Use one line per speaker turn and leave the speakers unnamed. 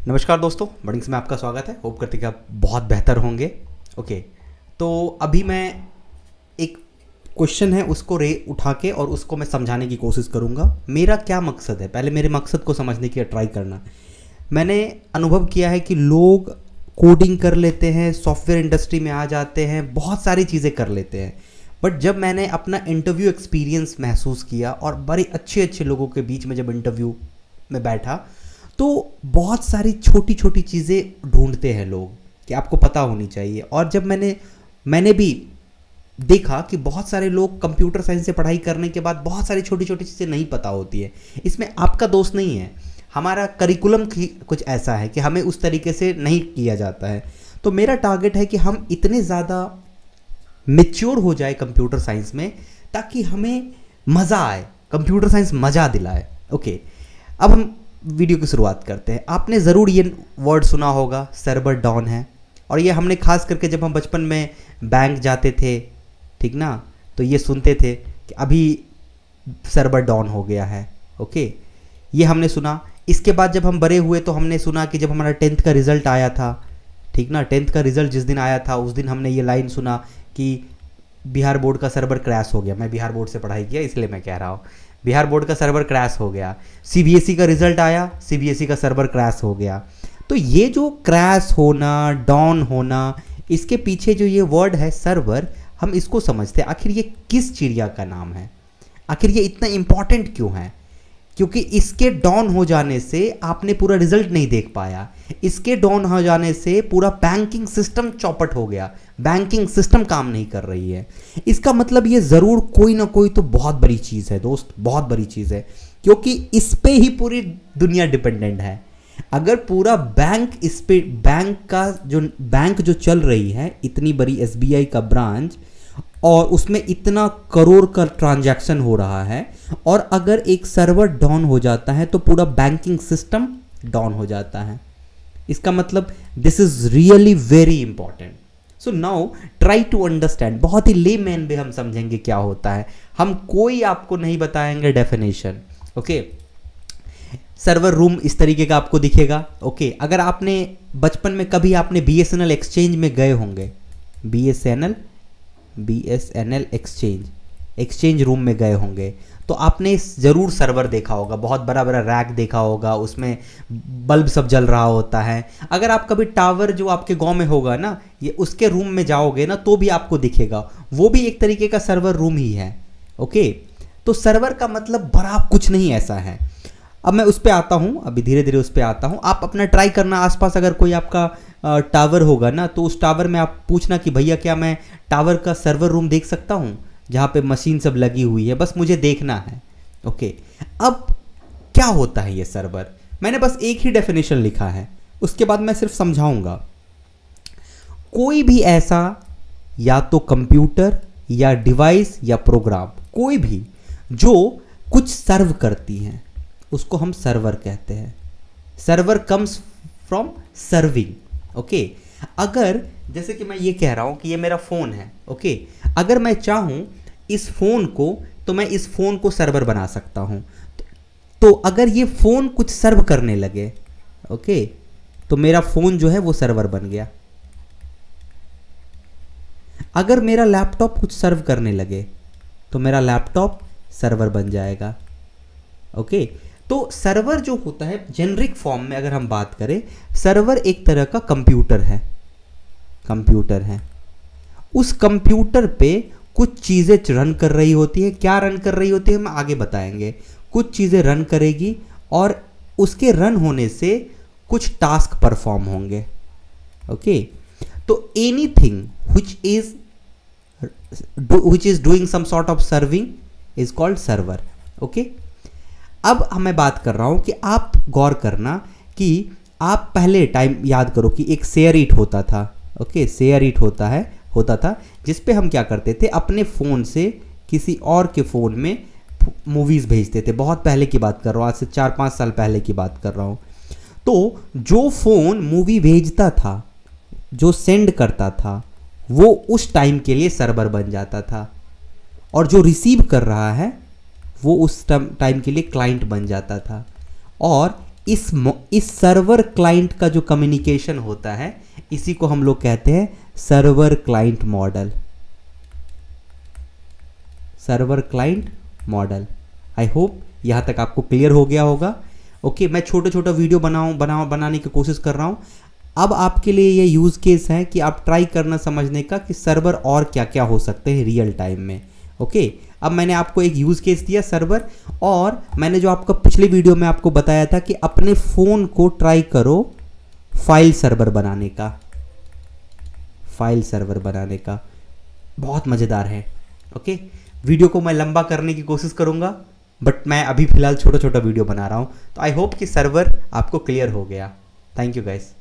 नमस्कार दोस्तों, बडिंग्स में आपका स्वागत है। होप करते कि आप बहुत बेहतर होंगे। ओके, तो अभी मैं एक क्वेश्चन है उसको उठा के और उसको मैं समझाने की कोशिश करूँगा। मेरा क्या मकसद है, पहले मेरे मकसद को समझने की ट्राई करना। मैंने अनुभव किया है कि लोग कोडिंग कर लेते हैं, सॉफ्टवेयर इंडस्ट्री में आ जाते हैं, बहुत सारी चीज़ें कर लेते हैं, बट जब मैंने अपना इंटरव्यू एक्सपीरियंस महसूस किया और बड़े अच्छे अच्छे लोगों के बीच में जब इंटरव्यू में बैठा, तो बहुत सारी छोटी छोटी चीज़ें ढूंढते हैं लोग कि आपको पता होनी चाहिए। और जब मैंने भी देखा कि बहुत सारे लोग कंप्यूटर साइंस से पढ़ाई करने के बाद बहुत सारी छोटी छोटी चीज़ें नहीं पता होती है। इसमें आपका दोस्त नहीं है, हमारा करिकुलम कुछ ऐसा है कि हमें उस तरीके से नहीं किया जाता है। तो मेरा टारगेट है कि हम इतने ज़्यादा मैच्योर हो जाए कंप्यूटर साइंस में ताकि हमें मज़ा आए, कंप्यूटर साइंस मज़ा दिलाए। ओके, अब हम वीडियो की शुरुआत करते हैं। आपने ज़रूर ये वर्ड सुना होगा, सर्वर डाउन है। और ये हमने खास करके जब हम बचपन में बैंक जाते थे, ठीक ना, तो ये सुनते थे कि अभी सर्वर डाउन हो गया है। ओके, ये हमने सुना। इसके बाद जब हम बड़े हुए तो हमने सुना कि जब हमारा 10th का रिज़ल्ट आया था, ठीक ना, 10th का रिज़ल्ट जिस दिन आया था उस दिन हमने ये लाइन सुना कि बिहार बोर्ड का सर्वर क्रैश हो गया। मैं बिहार बोर्ड से पढ़ाई किया इसलिए मैं कह रहा हूँ, बिहार बोर्ड का सर्वर क्रैश हो गया। सीबीएसई का रिजल्ट आया, सीबीएसई का सर्वर क्रैश हो गया। तो ये जो क्रैश होना, डाउन होना, इसके पीछे जो ये वर्ड है सर्वर, हम इसको समझते हैं आखिर ये किस चिड़िया का नाम है, आखिर ये इतना इंपॉर्टेंट क्यों है। क्योंकि इसके डाउन हो जाने से आपने पूरा रिजल्ट नहीं देख पाया, इसके डाउन हो जाने से पूरा बैंकिंग सिस्टम चौपट हो गया, बैंकिंग सिस्टम काम नहीं कर रही है। इसका मतलब ये ज़रूर कोई ना कोई तो बहुत बड़ी चीज़ है दोस्त, बहुत बड़ी चीज़ है, क्योंकि इस पे ही पूरी दुनिया डिपेंडेंट है। अगर पूरा बैंक इस पे, बैंक जो चल रही है, इतनी बड़ी एसबीआई का ब्रांच और उसमें इतना करोड़ का ट्रांजैक्शन हो रहा है, और अगर एक सर्वर डाउन हो जाता है तो पूरा बैंकिंग सिस्टम डाउन हो जाता है। इसका मतलब this is really very important. So now try to understand. बहुत ही लेमैन में हम समझेंगे क्या होता है, हम कोई आपको नहीं बताएंगे डेफिनेशन। ओके, सर्वर रूम इस तरीके का आपको दिखेगा। ओके, अगर आपने बचपन में कभी आपने बीएसएनएल एक्सचेंज में गए होंगे, बीएसएनएल एक्सचेंज रूम में गए होंगे, तो आपने ज़रूर सर्वर देखा होगा, बहुत बड़ा बड़ा रैक देखा होगा, उसमें बल्ब सब जल रहा होता है। अगर आप कभी टावर जो आपके गांव में होगा ना, ये उसके रूम में जाओगे ना, तो भी आपको दिखेगा, वो भी एक तरीके का सर्वर रूम ही है। ओके, तो सर्वर का मतलब बड़ा कुछ नहीं ऐसा है। अब मैं उस पर आता हूँ, अभी धीरे धीरे उस पर आता हूँ। आप अपना ट्राई करना, आसपास अगर कोई आपका टावर होगा ना, तो उस टावर में आप पूछना कि भैया क्या मैं टावर का सर्वर रूम देख सकता हूँ, जहाँ पे मशीन सब लगी हुई है, बस मुझे देखना है। ओके, अब क्या होता है ये सर्वर, मैंने बस एक ही डेफिनेशन लिखा है, उसके बाद मैं सिर्फ समझाऊंगा। कोई भी ऐसा या तो कंप्यूटर या डिवाइस या प्रोग्राम, कोई भी जो कुछ सर्व करती हैं, उसको हम सर्वर कहते हैं। Server comes from serving. Okay, अगर जैसे कि मैं ये कह रहा हूं कि ये मेरा फ़ोन है। ओके, अगर मैं चाहूं इस फ़ोन को, तो मैं इस फ़ोन को सर्वर बना सकता हूं। तो अगर ये फ़ोन कुछ सर्व करने लगे, ओके, तो मेरा फ़ोन जो है वो सर्वर बन गया। अगर मेरा लैपटॉप कुछ सर्व करने लगे, तो मेरा लैपटॉप सर्वर बन जाएगा। ओके, तो सर्वर जो होता है जेनरिक फॉर्म में अगर हम बात करें, सर्वर एक तरह का कंप्यूटर है। उस कंप्यूटर पे कुछ चीज़ें रन कर रही होती है। क्या रन कर रही होती है हम आगे बताएंगे। कुछ चीज़ें रन करेगी और उसके रन होने से कुछ टास्क परफॉर्म होंगे। ओके, तो anything which is doing some sort of serving is called server. Okay, अब मैं बात कर रहा हूं कि आप गौर करना कि आप पहले टाइम याद करो कि एक शेयर इट होता था। ओके, शेयर इट होता था जिस पे हम क्या करते थे, अपने फ़ोन से किसी और के फ़ोन में मूवीज़ भेजते थे। बहुत पहले की बात कर रहा हूँ, आज से 4-5 साल पहले की बात कर रहा हूँ। तो जो फ़ोन मूवी भेजता था, जो सेंड करता था, वो उस टाइम के लिए सर्वर बन जाता था, और जो रिसीव कर रहा है वो उस टाइम के लिए क्लाइंट बन जाता था। और इस सर्वर क्लाइंट का जो कम्युनिकेशन होता है इसी को हम लोग कहते हैं server client model. Server client model. I hope यहाँ तक आपको क्लियर हो गया होगा। ओके, मैं छोटा छोटा वीडियो बनाने की कोशिश कर रहा हूँ। अब आपके लिए ये यूज़ केस है कि आप ट्राई करना समझने का कि सर्वर और क्या क्या हो सकते हैं रियल टाइम में। ओके, अब मैंने आपको एक यूज़ केस दिया सर्वर, और मैंने जो आपका पिछले वीडियो में आपको बताया था कि अपने फ़ोन को ट्राई करो फाइल सर्वर बनाने का। फाइल सर्वर बनाने का बहुत मज़ेदार है। ओके, वीडियो को मैं लंबा करने की कोशिश करूँगा, बट मैं अभी फ़िलहाल छोटा छोटा वीडियो बना रहा हूँ। तो आई होप कि सर्वर आपको क्लियर हो गया। Thank you guys.